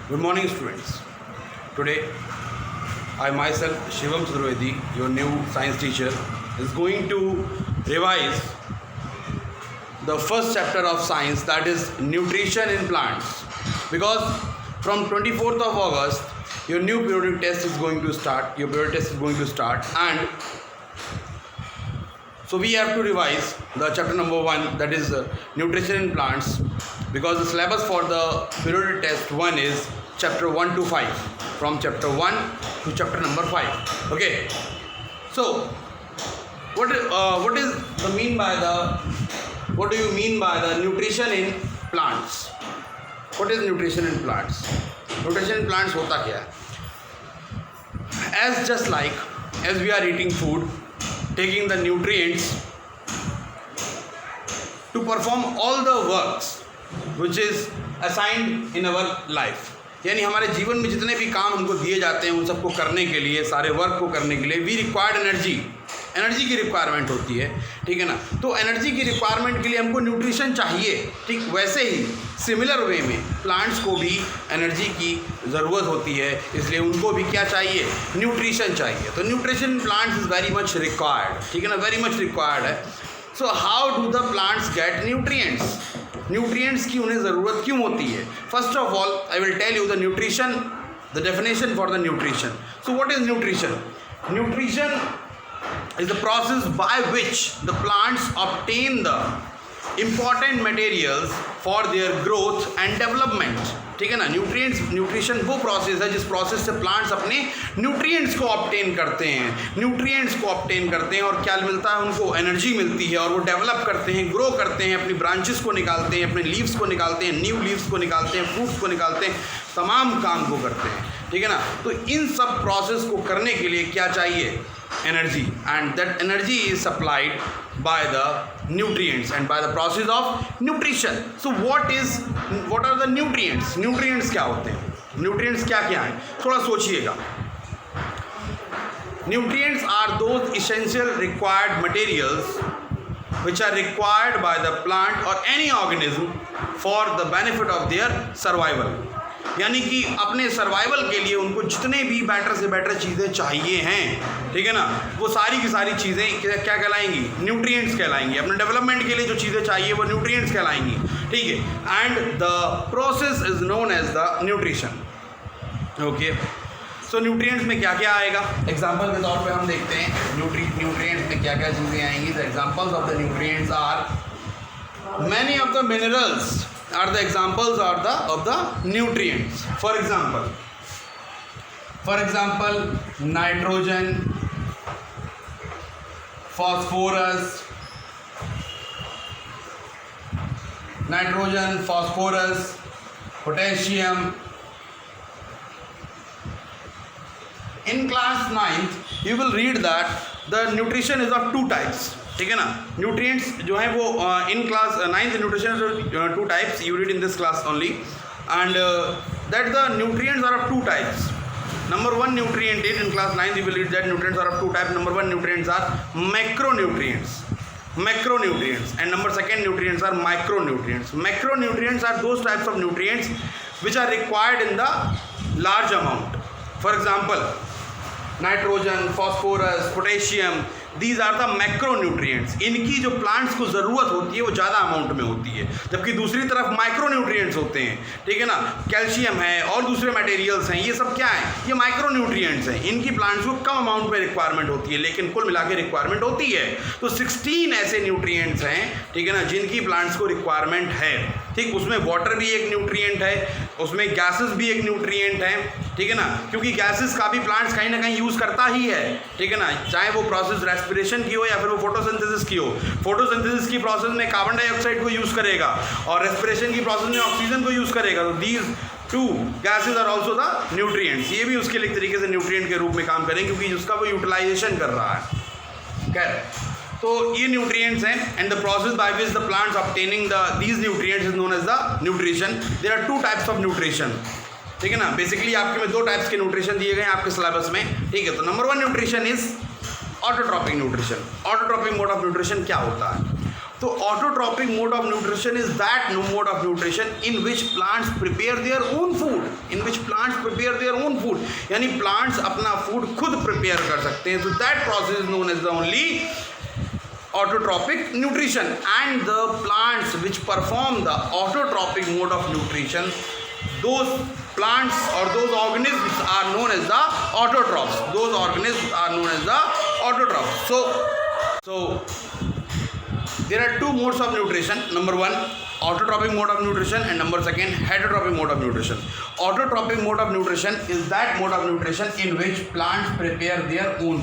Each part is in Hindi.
Good morning, students. Today, I myself, Shivam Chaturvedi, your new science teacher, is going to revise the first chapter of science, that is nutrition in plants. Because from 24th of August, your new periodic test is going to start. Your periodic test is going to start, and so we have to revise the chapter number 1, that is nutrition in plants, because the syllabus for the periodic test 1 is chapter 1 to 5, from chapter 1 to chapter number 5. Okay, so what is the mean by the, what do you mean by the nutrition in plants? What is nutrition in plants? Nutrition in plants होता क्या है? Just like as we are eating food, taking the nutrients to perform all the works which is assigned in our life, यानी हमारे जीवन में जितने भी काम हमको दिए जाते हैं उन सबको करने के लिए, सारे वर्क को करने के लिए वी रिक्वायर्ड एनर्जी की रिक्वायरमेंट होती है, ठीक है ना। तो एनर्जी की रिक्वायरमेंट के लिए हमको न्यूट्रिशन चाहिए, ठीक वैसे ही सिमिलर वे में प्लांट्स को भी एनर्जी की ज़रूरत होती है, इसलिए उनको भी क्या चाहिए, न्यूट्रिशन चाहिए। तो nutrition plants is very much required, ठीक है ना, वेरी मच रिक्वायर्ड है। So how do the plants get nutrients की उन्हें ज़रूरत क्यों होती है? First of all I will tell you the nutrition, the definition for the nutrition. So what is nutrition? Nutrition is the process by which the plants obtain the important materials for their growth and development, ठीक है ना। न्यूट्रिशन वो प्रोसेस है जिस प्रोसेस से प्लांट्स अपने न्यूट्रिएंट्स को ऑब्टेन करते हैं, और क्या मिलता है उनको, एनर्जी मिलती है, और वो डेवलप करते हैं, ग्रो करते हैं, अपनी ब्रांचेस को निकालते हैं, अपने लीव्स को निकालते हैं, न्यू लीव्स को निकालते हैं, फ्रूट्स को निकालते हैं, तमाम काम को करते हैं, ठीक है ना। तो इन सब प्रोसेस को करने के लिए क्या चाहिए, energy, and that energy is supplied by the nutrients and by the process of nutrition. So what are the nutrients क्या होते हैं, nutrients क्या हैं, थोड़ा सोचिएगा। Nutrients are those essential required materials which are required by the plant or any organism for the benefit of their survival, यानी कि अपने सर्वाइवल के लिए उनको जितने भी बेटर से बेटर चीज़ें चाहिए हैं, ठीक है ना, वो सारी की सारी चीज़ें क्या कहलाएंगी, न्यूट्रिएंट्स कहलाएंगी। अपने डेवलपमेंट के लिए जो चीज़ें चाहिए वो न्यूट्रिएंट्स कहलाएंगी, ठीक है। And the process is known as the nutrition. Okay, so nutrients में क्या क्या आएगा, एग्जाम्पल के तौर पे हम देखते हैं न्यूट्रिएंट्स में क्या क्या चीज़ें आएंगी। The examples of the nutrients are many of the minerals are the examples of the nutrients. For example, nitrogen, phosphorus, potassium. In class 9th you will read that the nutrition is of two types, ठीक है ना। न्यूट्रिएंट्स जो हैं वो in class 9th nutrition two types, you read in this class only, and that the nutrients are of two types. Number 1 nutrient is in class 9th you will read that nutrients are of two types. Number 1 nutrients are macronutrients, and number 2 nutrients are micronutrients. Macronutrients are those types of nutrients which are required in the large amount. For example, nitrogen, phosphorus, potassium, these are the macronutrients. इनकी जो प्लांट्स को ज़रूरत होती है वो ज़्यादा अमाउंट में होती है, जबकि दूसरी तरफ माइक्रोन्यूट्रिएंट्स होते हैं, ठीक है ना। कैल्शियम है और दूसरे मटेरियल्स हैं, ये सब क्या है, ये माइक्रोन्यूट्रिएंट्स हैं। इनकी प्लांट्स को कम अमाउंट में रिक्वायरमेंट होती है, लेकिन कुल मिला के रिक्वायरमेंट होती है। तो 16 ऐसे न्यूट्रिएंट्स हैं, ठीक है ना, जिनकी प्लांट्स को रिक्वायरमेंट है, ठीक। उसमें वाटर भी एक न्यूट्रिएंट है, उसमें गैसेस भी एक न्यूट्रिएंट है, ठीक है ना, क्योंकि गैसेस का भी प्लांट्स कहीं ना कहीं यूज़ करता ही है, ठीक है ना, चाहे वो प्रोसेस रेस्पिरेशन की हो या फिर वो फोटोसिंथेसिस की हो। फोटोसिंथेसिस की प्रोसेस में कार्बन डाइऑक्साइड को यूज़ करेगा और रेस्पिरेशन की प्रोसेस में ऑक्सीजन को यूज़ करेगा। तो these two gases are also the nutrients, ये भी उसके लिए एक तरीके से न्यूट्रिएंट के रूप में काम करेंगे, क्योंकि उसका वो यूटिलाइजेशन कर रहा है। खैर, तो ये न्यूट्रिएंट्स हैं, and the process by which the plants obtaining these nutrients is known as the nutrition. There are two types of nutrition, ठीक है ना। बेसिकली आपके में 2 टाइप्स के न्यूट्रिशन दिए गए हैं आपके सिलेबस में, ठीक है। तो number 1 nutrition is autotrophic nutrition. Autotrophic mode of nutrition क्या होता है? तो autotrophic mode of nutrition is that mode of nutrition in which plants prepare their own food, यानी प्लांट्स अपना फूड खुद प्रिपेयर कर सकते हैं. So that process is known as the only autotrophic nutrition, and the plants which perform the autotrophic mode of nutrition, those plants or those organisms are known as the autotrophs. So there are two modes of nutrition. Number one, autotrophic mode of nutrition, and number second, heterotrophic mode of nutrition. Autotrophic mode of nutrition is that mode of nutrition in which plants prepare their own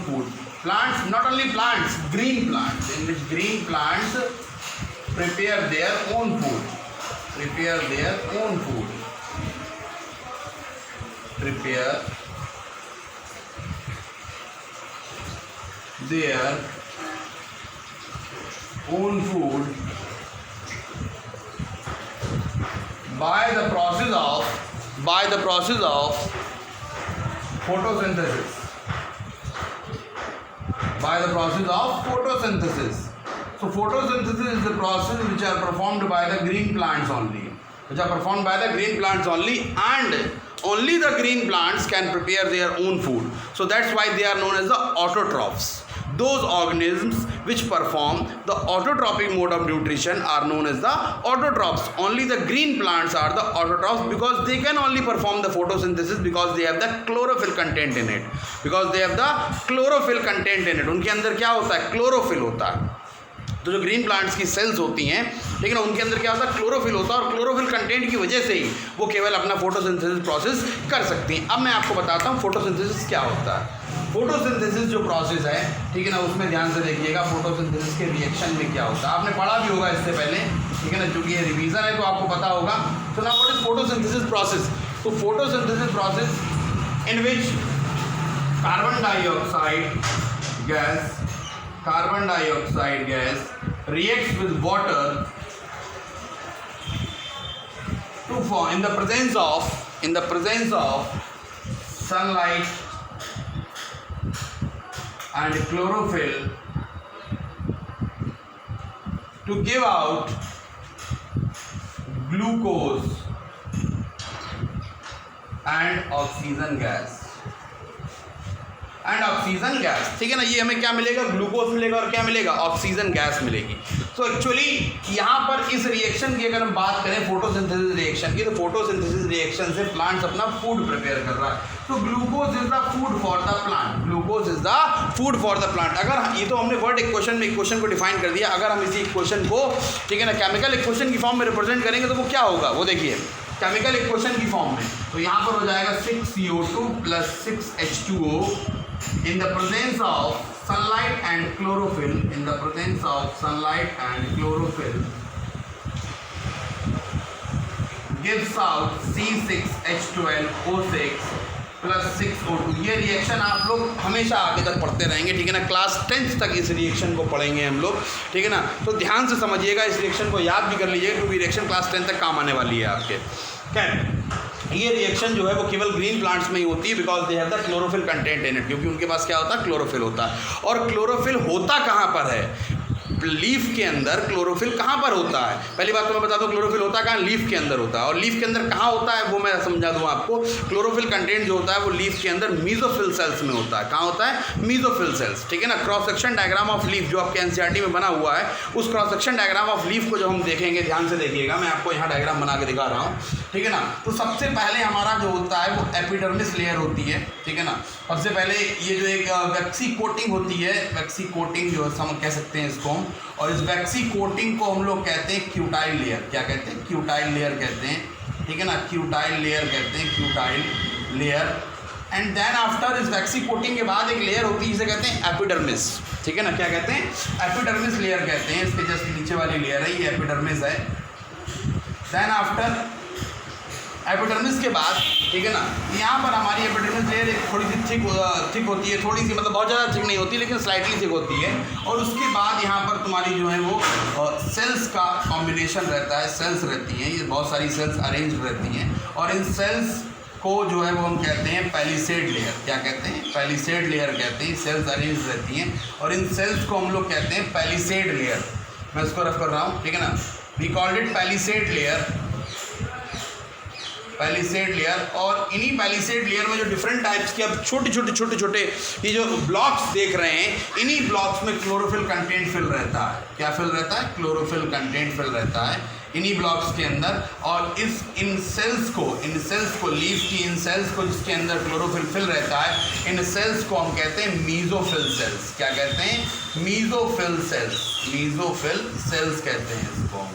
food. Plants, not only plants, green plants, in which green plants prepare their own food. Prepare their own food by the process of photosynthesis. So photosynthesis is the process which are performed by the green plants only, and only the green plants can prepare their own food. So that's why they are known as the autotrophs. Those organisms which perform the autotrophic mode of nutrition are known as the autotrophs. Only the green plants are the autotrophs because they can only perform the photosynthesis because they have the chlorophyll content in it. उनके अंदर क्या होता है? क्लोरोफिल होता है. तो जो ग्रीन प्लांट्स की सेल्स होती हैं, लेकिन उनके अंदर क्या होता है? क्लोरोफिल होता है, और क्लोरोफिल कंटेंट की वजह से ही वो केवल अपना फोटोसिंथेसिस प्रोसेस कर सकती हैं. अब मैं आपको बताता हूँ फोटोसिंथेसिस क्या होता है. फोटोसिंथेसिस जो प्रोसेस है, ठीक है ना, उसमें ध्यान से देखिएगा फोटोसिंथेसिस के रिएक्शन में क्या होता है. आपने पढ़ा भी होगा इससे पहले, ठीक है ना, क्योंकि ये रिवीजन है तो आपको पता होगा. तो now what is photosynthesis process? तो photosynthesis process in which carbon dioxide gas reacts with water to form in the presence of sunlight and chlorophyll to give out glucose and oxygen gas. ठीक है ना, ये हमें क्या मिलेगा? ग्लूकोज मिलेगा, और क्या मिलेगा? ऑक्सीजन गैस मिलेगी. सो एक्चुअली यहाँ पर इस रिएक्शन की अगर हम बात करें फोटोसिंथेसिस रिएक्शन की, तो फोटोसिंथेसिस रिएक्शन से प्लांट्स अपना फूड प्रिपेयर कर रहा है. तो glucose is the food for the plant. अगर ये तो हमने वर्ड इक्वेशन को डिफाइन कर दिया. अगर हम इसी इक्वेशन को, ठीक है ना, केमिकल इक्वेशन की फॉर्म में रिप्रेजेंट करेंगे तो वो क्या होगा? वो देखिए केमिकल इक्वेशन की फॉर्म में, तो यहाँ पर हो जाएगा 6CO2 + 6H2O in the presence of sunlight and chlorophyll, gives out C6H12O6 + 6O2. ये रिएक्शन आप लोग हमेशा आगे तक पढ़ते रहेंगे, ठीक है ना. क्लास 10th तक इस रिएक्शन को पढ़ेंगे हम लोग, ठीक है ना. तो ध्यान से समझिएगा, इस रिएक्शन को याद भी कर लीजिएगा क्योंकि रिएक्शन क्लास 10 तक काम आने वाली है आपके. खैर, ये रिएक्शन जो है वो केवल ग्रीन प्लांट्स में ही होती है because they have the chlorophyll content in it, क्योंकि उनके पास क्या होता है? क्लोरोफिल होता है. और क्लोरोफिल होता कहाँ पर है? लीफ के अंदर क्लोरोफिल कहाँ पर होता है? पहली बात तो मैं बता दूं, क्लोरोफिल होता कहाँ? लीफ के अंदर होता है. और लीफ के अंदर कहाँ होता है वो मैं समझा दूँ आपको. क्लोरोफिल कंटेंट जो होता है वो लीफ के अंदर मीजोफिल सेल्स में होता है. कहाँ होता है? मीजोफिल सेल्स, ठीक है ना. Cross section diagram of leaf जो आपके एनसीईआरटी में बना हुआ है, उस cross section diagram of leaf को जब हम देखेंगे, ध्यान से देखिएगा, मैं आपको यहाँ डायग्राम बना के दिखा रहा हूँ, ठीक है ना. तो सबसे पहले हमारा जो होता है वो एपिडर्मिस लेयर होती है, ठीक है ना. सबसे पहले ये जो एक वैक्सी कोटिंग होती है, वैक्सी कोटिंग जो हम कह सकते हैं इसको, और इस वैक्सी कोटिंग को हम लोग कहते हैं क्यूटाइल लेयर. क्या कहते हैं? क्यूटाइल लेयर कहते हैं, ठीक है ना. क्यूटाइल लेयर कहते हैं, क्यूटाइल लेयर. एंड देन आफ्टर इस वैक्सी कोटिंग के बाद एक लेयर होती है जिसे कहते हैं एपिडर्मिस, ठीक है ना. क्या कहते हैं? एपिडर्मिस लेयर कहते हैं. इसके जस्ट नीचे वाली लेयर है, ये एपिडर्मिस है. देन आफ्टर एपिडर्मिस के बाद, ठीक है ना, यहाँ पर हमारी एपिडर्मिस लेयर एक थोड़ी सी थिक होती है, थोड़ी सी, मतलब बहुत ज़्यादा थिक नहीं होती लेकिन स्लाइटली थिक होती है. और उसके बाद यहाँ पर तुम्हारी जो है वो सेल्स का कॉम्बिनेशन रहता है, सेल्स रहती हैं, ये बहुत सारी सेल्स अरेंज रहती हैं. और इन सेल्स को जो है वो हम कहते हैं पैलिसेड लेयर। क्या कहते हैं? पैलिसेड लेयर कहते हैं। सेल्स अरेंज रहती हैं और इन सेल्स को हम लोग कहते हैं पैलिसेड लेयर। मैं इसको रफ कर रहा हूँ, ठीक है ना। We called it palisade layer, palisade layer. और इन्हीं पैलिसेड लेयर में जो डिफरेंट टाइप्स के अब छोटे ये जो ब्लॉक्स देख रहे हैं, इन्हीं ब्लॉक्स में क्लोरोफिल कंटेंट फिल रहता है। क्या फिल रहता है? क्लोरोफिल कंटेंट फिल रहता है इन्हीं ब्लॉक्स के अंदर। और इन सेल्स को लीफ की इन सेल्स को जिसके अंदर क्लोरोफिल फिल रहता है, इन सेल्स को हम कहते हैं मीजोफिल सेल्स। क्या कहते हैं? Mesophyll cells. मीजोफिल सेल्स कहते हैं इसको,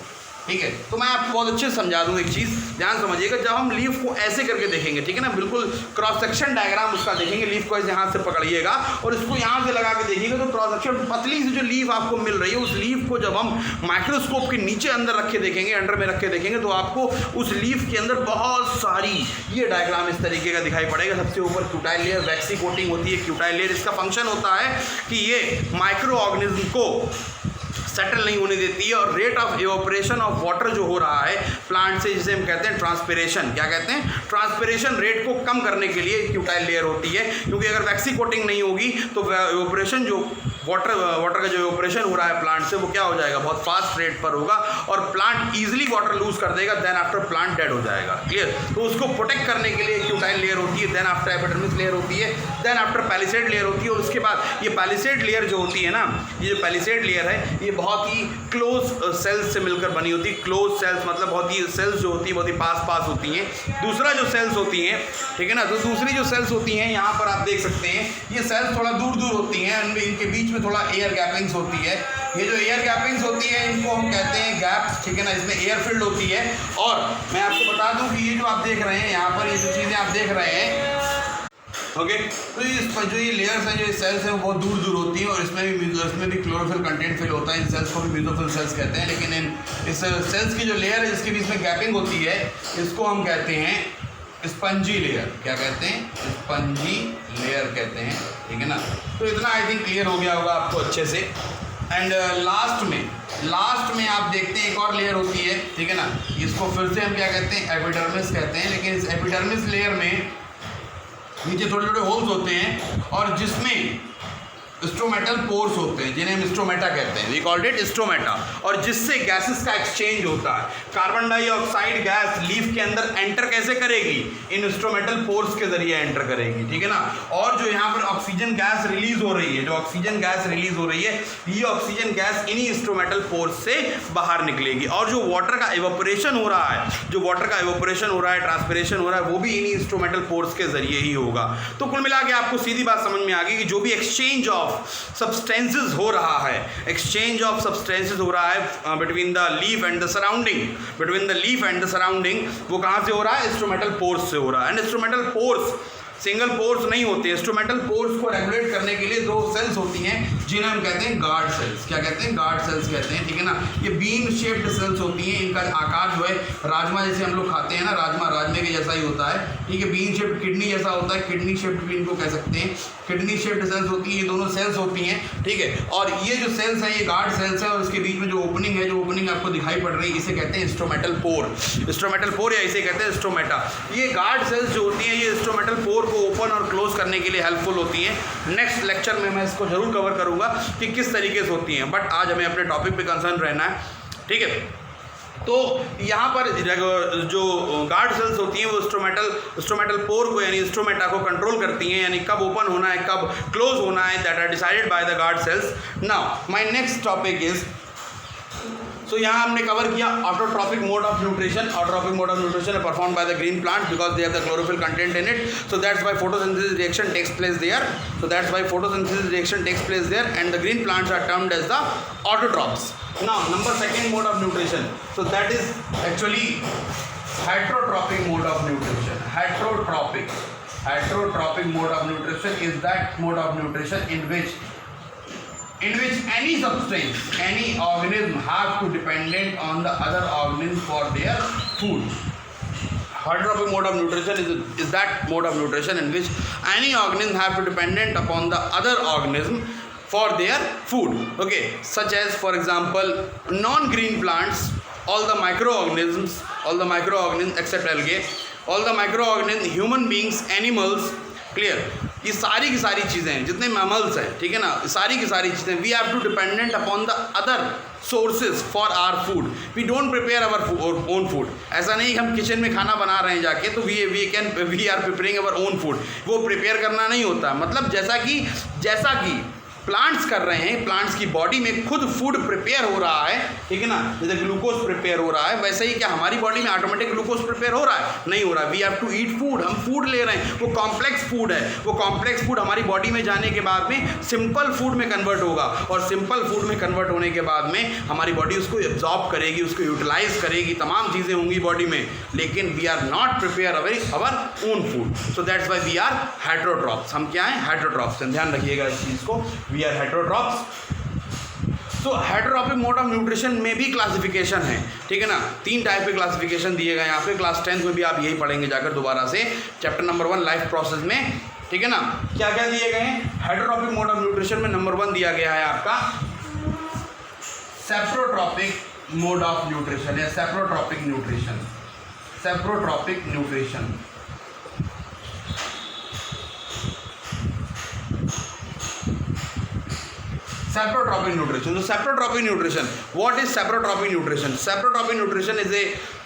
ठीक है। तो मैं आपको बहुत अच्छे से समझा दूँ एक चीज़, ध्यान समझिएगा। जब हम लीफ को ऐसे करके देखेंगे, ठीक है ना, बिल्कुल क्रॉस सेक्शन डायग्राम उसका देखेंगे। लीफ को ऐसे हाथ से पकड़िएगा और इसको यहाँ से लगा के देखिएगा तो क्रॉस सेक्शन पतली सी जो लीफ आपको मिल रही है, उस लीफ को जब हम माइक्रोस्कोप के नीचे अंदर रख के देखेंगे, अंडर में रख के देखेंगे, तो आपको उस लीफ के अंदर बहुत सारी ये डायग्राम इस तरीके का दिखाई पड़ेगा। सबसे ऊपर क्यूटाइल लेयर, वैक्सी कोटिंग होती है क्यूटाइल लेयर। इसका फंक्शन होता है कि ये माइक्रो ऑर्गेनिज्म को सेटल नहीं होने देती है और rate of evaporation of water जो हो रहा है प्लांट से, जिसे हम कहते हैं ट्रांसपिरेशन। क्या कहते हैं? ट्रांसपिरेशन रेट को कम करने के लिए क्यूटाइल लेयर होती है, क्योंकि अगर वैक्सी कोटिंग नहीं होगी तो इवोपरेशन जो वाटर का जो इवोपरेशन हो रहा है प्लांट से, वो क्या हो जाएगा? बहुत फास्ट रेट पर होगा और प्लांट ईजिली वाटर लूज कर देगा। देन आफ्टर प्लांट डेड हो जाएगा। क्लियर? तो उसको प्रोटेक्ट करने के लिए क्यूटाइल लेयर होती है, देन आफ्टर एपिडर्मिस लेयर होती है, देन आफ्टर पैलिसेड लेयर होती है। और उसके बाद ये पैलिसेड लेयर जो होती है ना, ये जो पैलिसेड लेयर है, ये बहुत ही क्लोज सेल्स से मिलकर बनी होती है। क्लोज सेल्स मतलब बहुत ही सेल्स जो होती है बहुत ही पास होती हैं। दूसरा जो सेल्स होती हैं, ठीक है ना, तो दूसरी जो सेल्स होती हैं, यहाँ पर आप देख सकते हैं ये सेल्स थोड़ा दूर होती हैं, इनके बीच में थोड़ा एयर गैपिंग्स होती है। ये जो एयर गैपिंग्स होती है इनको हम कहते हैं गैप्स, ठीक है ना। इसमें एयर फील्ड होती है। और मैं आपको बता दूं कि ये जो आप देख रहे हैं यहाँ पर, ये जो चीज़ें आप देख रहे हैं, ओके, तो ये लेयर्स हैं, जो सेल्स हैं, वो बहुत दूर होती हैं और इसमें भी क्लोरोफिल कंटेंट फिल होता है। इन सेल्स को भी मीजोफिल सेल्स कहते हैं। लेकिन इस सेल्स की जो लेयर है जिसके बीच में गैपिंग होती है, इसको हम कहते हैं स्पंजी लेयर। क्या कहते हैं? स्पंजी लेयर कहते हैं, ठीक है ना। तो इतना आई थिंक क्लियर हो गया होगा आपको अच्छे से। एंड लास्ट में आप देखते हैं एक और लेयर होती है, ठीक है ना। इसको फिर से हम क्या कहते हैं? एपिडर्मिस कहते हैं। लेकिन इस एपिडर्मिस लेयर में नीचे छोटे होल्स होते हैं और जिसमें स्ट्रोमेटल पोर्स होते हैं, जिन्हें हम स्ट्रोमेटा कहते हैं। We called it stomata. और जिससे गैसेस का एक्सचेंज होता है। कार्बन डाइऑक्साइड गैस लीफ के अंदर एंटर कैसे करेगी? इन स्ट्रोमेटल पोर्स के जरिए एंटर करेगी, ठीक है ना। और जो यहाँ पर ऑक्सीजन गैस रिलीज हो रही है, जो ऑक्सीजन गैस रिलीज हो रही है, ये ऑक्सीजन गैस इन्हीं स्ट्रोमेटल पोर्स से बाहर निकलेगी। और जो वाटर का इवोपरेशन हो रहा है, ट्रांसपिरेशन हो रहा है, वो भी इन्हीं स्ट्रोमेटल पोर्स के जरिए ही होगा। तो कुल मिला के आपको सीधी बात समझ में आ गई कि जो भी एक्सचेंज ऑफ सब्सटेंसेस हो रहा है, between the leaf and the surrounding, वो कहाँ से हो रहा है? स्ट्रोमेटल पोर्स से हो रहा है। एंड स्ट्रोमेटल पोर्स सिंगल पोर्स नहीं होते। इंस्ट्रूमेंटल पोर्स को रेगुलेट करने के लिए दो सेल्स होती हैं जिन्हें हम कहते हैं गार्ड सेल्स। क्या कहते हैं? गार्ड सेल्स कहते हैं, ठीक है ना। ये बीन शेप्ड सेल्स होती हैं। इनका आकार जो है राजमा जैसे हम लोग खाते हैं ना, राजमे के जैसा ही होता है, ठीक है। बीन शेप्ड किडनी जैसा होता है, किडनी शेप्ड भी इनको कह सकते हैं। किडनी शेप्ड सेल्स होती हैं, ये दोनों सेल्स होती हैं, ठीक है। और ये जो सेल्स हैं ये गार्ड सेल्स हैं और इसके बीच में जो ओपनिंग है, जो ओपनिंग आपको दिखाई पड़ रही है, इसे कहते हैं स्ट्रोमेटल पोर या इसे कहते हैं स्ट्रोमेटा। ये गार्ड सेल्स जो होती हैं ये स्ट्रोमेटल पोर को ओपन और क्लोज करने के लिए हेल्पफुल होती हैं। नेक्स्ट लेक्चर में मैं इसको जरूर कवर करूंगा कि किस तरीके से होती हैं, बट आज हमें अपने टॉपिक पे कंसर्न रहना है, ठीक है। तो यहाँ पर जो गार्ड सेल्स होती हैं वो स्ट्रोमेटल पोर को यानी स्ट्रोमेटा को कंट्रोल करती हैं, यानी कब ओपन होना है कब क्लोज होना है, that are decided by the guard cells. Now my next topic is, so यहाँ हमने कवर किया autotrophic mode of nutrition. Autotrophic mode of nutrition है perform by the green plant because they have the chlorophyll content in it, so that's why photosynthesis reaction takes place there, and the green plants are termed as the autotrophs. Now number second mode of nutrition, so that is actually heterotrophic mode of nutrition. Heterotrophic mode of nutrition is that mode of nutrition in which any substance, any organism have to dependent on the other organism for their food. Heterotrophic mode of nutrition is that mode of nutrition in which any organism have to dependent upon the other organism for their food. Okay, such as for example non-green plants, all the microorganisms except algae, all the micro organism, human beings, animals, clear, ये सारी की सारी चीज़ें हैं, जितने मैमल्स हैं, ठीक है ना, सारी की सारी चीज़ें, we have to dependent upon the other sources for our food, we don't prepare our own food. ऐसा नहीं कि हम किचन में खाना बना रहे हैं जाके तो we are preparing our own food, वो प्रिपेयर करना नहीं होता। मतलब जैसा कि प्लांट्स कर रहे हैं, प्लांट्स की बॉडी में खुद फूड प्रिपेयर हो रहा है, ठीक है ना, जैसे ग्लूकोज प्रिपेयर हो रहा है, वैसे ही क्या हमारी बॉडी में ऑटोमेटिक ग्लूकोज प्रिपेयर हो रहा है? नहीं हो रहा। We have to eat food, हम फूड ले रहे हैं, वो कॉम्प्लेक्स फूड है, वो कॉम्प्लेक्स फूड हमारी बॉडी में जाने के बाद में सिंपल फूड में कन्वर्ट होगा, और सिंपल फूड में कन्वर्ट होने के बाद में हमारी बॉडी उसको एब्जॉर्ब करेगी, उसको यूटिलाइज करेगी, तमाम चीज़ें होंगी बॉडी में, लेकिन we are not prepare our own food, so that's why we are heterotrophs. हम क्या हैं? हेटेरोट्रॉप्स। ध्यान रखिएगा इस चीज़ को, वी आर हेटेरोट्रॉप्स। तो हेटेरोट्रॉपिक मोड ऑफ न्यूट्रिशन में भी क्लासिफिकेशन है, ठीक है ना, 3 टाइप के क्लासिफिकेशन दिए गए यहाँ पे। क्लास 10th में भी आप यही पढ़ेंगे जाकर दोबारा से, चैप्टर नंबर 1 लाइफ प्रोसेस में, ठीक है ना। क्या क्या दिए गए हैं हेटेरोट्रॉपिक मोड ऑफ न्यूट्रिशन में? नंबर 1 दिया गया है आपका सेप्रोट्रॉपिक मोड ऑफ न्यूट्रिशन या saprotrophic nutrition. Saprotrophic nutrition, saprotropic nutrition. So saprotropic nutrition, what is saprotropic nutrition? Saprotropic nutrition is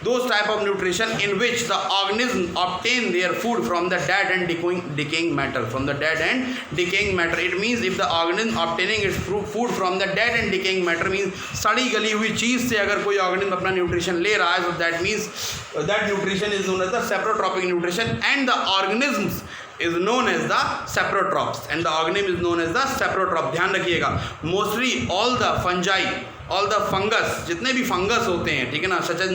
those type of nutrition in which the organism obtain their food from the dead and decaying matter. From the dead and decaying matter, it means if the organism obtaining its food from the dead and decaying matter means सड़ी गली हुई चीज़ से अगर कोई organism अपना nutrition ले रहा है, so that means that nutrition is known as the saprotropic nutrition, and the organisms is known as the saprotrophs, and the organism is known as the saprotroph. ध्यान रखिएगा, mostly all the fungi, all the fungus, जितने भी फंगस होते हैं, ठीक है ना, सच एज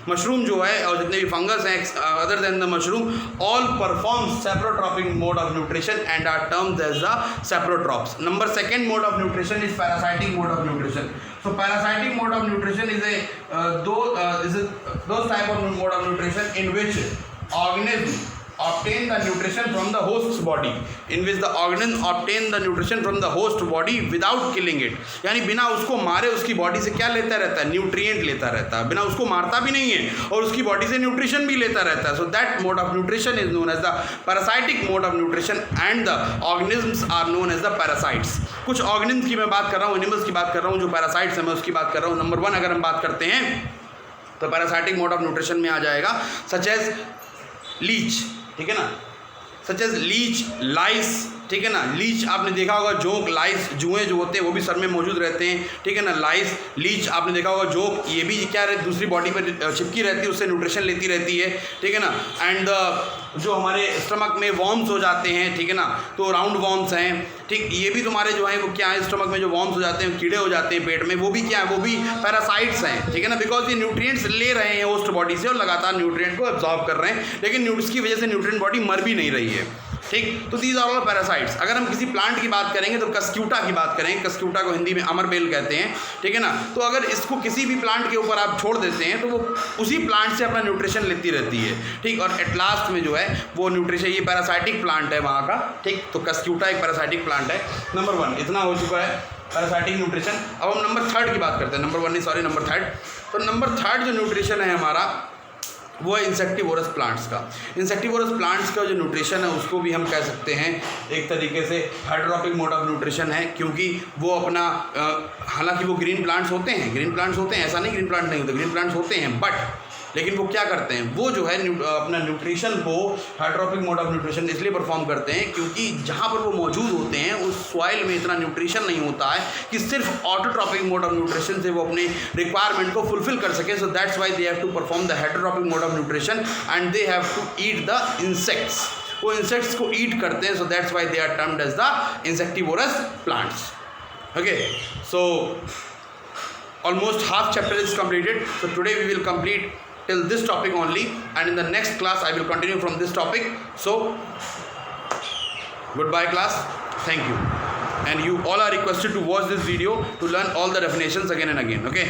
मशरूम जो है, और जितने भी फंगस हैं other than the mushroom, all perform saprotrophic mode of nutrition and are termed as the saprotrophs. Number 2nd mode of nutrition is parasitic mode of nutrition. So parasitic mode of nutrition is those type of mode of nutrition in which organism obtain the nutrition from the host's body, in which the organism obtain the nutrition from the host body without killing it. यानी बिना उसको मारे उसकी बॉडी से क्या लेता रहता है? न्यूट्रिएंट लेता रहता है, बिना उसको मारता भी नहीं है और उसकी बॉडी से न्यूट्रिशन भी लेता रहता है. So that mode of nutrition is known as the parasitic mode of nutrition, and the organisms are known as the parasites. कुछ ऑर्गेनिजम्स की मैं बात कर रहा हूँ, एनिमल्स की बात कर रहा हूँ, जो पैरासाइट्स हैं मैं उसकी बात कर रहा हूँ. नंबर 1 अगर हम बात करते हैं तो पैरासाइटिक मोड ऑफ न्यूट्रिशन में आ जाएगा सच एज लीच, ठीक है ना, सच एज लीच, लाइस, ठीक है ना. लीच आपने देखा होगा, जोंक, लाइस, जुएँ जो होते हैं वो भी सर में मौजूद रहते हैं, ठीक है ना. लाइस, लीच आपने देखा होगा, जोंक, ये भी क्या रहती, दूसरी बॉडी में चिपकी रहती है, उससे न्यूट्रिशन लेती रहती है, ठीक है ना. एंड जो हमारे स्टमक में वॉर्म्स हो जाते हैं, ठीक है ना, तो राउंड वॉर्म्स हैं, ठीक, ये भी तुम्हारे जो हैं वो क्या है, स्टमक में जो वॉर्म्स हो जाते हैं, कीड़े हो जाते हैं पेट में, वो भी क्या है, वो भी पैरासाइट्स हैं, ठीक है ना. बिकॉज ये न्यूट्रिएंट्स ले रहे हैं होस्ट बॉडी से और लगातार न्यूट्रिएंट को एब्जॉर्ब कर रहे हैं, लेकिन इसकी वजह से न्यूट्रिएंट बॉडी मर भी नहीं रही है, ठीक. तो दीज आर ऑल पैरासाइट्स. अगर हम किसी प्लांट की बात करेंगे तो कस्क्यूटा की बात करेंगे, कस्क्यूटा को हिंदी में अमरबेल कहते हैं, ठीक है ना. तो अगर इसको किसी भी प्लांट के ऊपर आप छोड़ देते हैं तो वो उसी प्लांट से अपना न्यूट्रिशन लेती रहती है, ठीक. और एट लास्ट में जो है वो न्यूट्रिशन, ये पैरासाइटिक प्लांट है वहाँ का, ठीक. तो कस्क्यूटा एक पैरासाइटिक प्लांट है. नंबर 1 इतना हो चुका है पैरासाइटिक न्यूट्रिशन. अब हम नंबर 3 की बात करते हैं. नंबर 1 नहीं, सॉरी, नंबर 3. तो नंबर 3 जो न्यूट्रिशन है हमारा वो है इंसेक्टिवोरस प्लांट्स का. इंसेक्टिवोरस प्लांट्स का जो न्यूट्रिशन है उसको भी हम कह सकते हैं एक तरीके से हेटेरोट्रॉपिक मोड ऑफ न्यूट्रिशन है, क्योंकि वो अपना हालांकि वो ग्रीन प्लांट्स होते हैं, ऐसा नहीं ग्रीन प्लांट नहीं होते, ग्रीन प्लांट्स होते हैं, बट लेकिन वो क्या करते हैं, वो जो है अपना न्यूट्रिशन को हेटेरोट्रॉपिक मोड ऑफ न्यूट्रिशन इसलिए परफॉर्म करते हैं क्योंकि जहाँ पर वो मौजूद होते हैं उस सॉइल में इतना न्यूट्रिशन नहीं होता है कि सिर्फ ऑटोट्रॉपिक मोड ऑफ न्यूट्रिशन से वो अपने रिक्वायरमेंट को फुलफिल कर सके. So that's why they have to perform the heterotrophic mode of nutrition and they have to eat the insects. वो इंसेक्ट्स को ईट करते हैं, so that's why they are termed as the insectivorous plants. Okay, so almost half chapter is completed. So today we will complete till this topic only, and in the next class I will continue from this topic. So goodbye class, thank you, and you all are requested to watch this video to learn all the definitions again and again. Okay.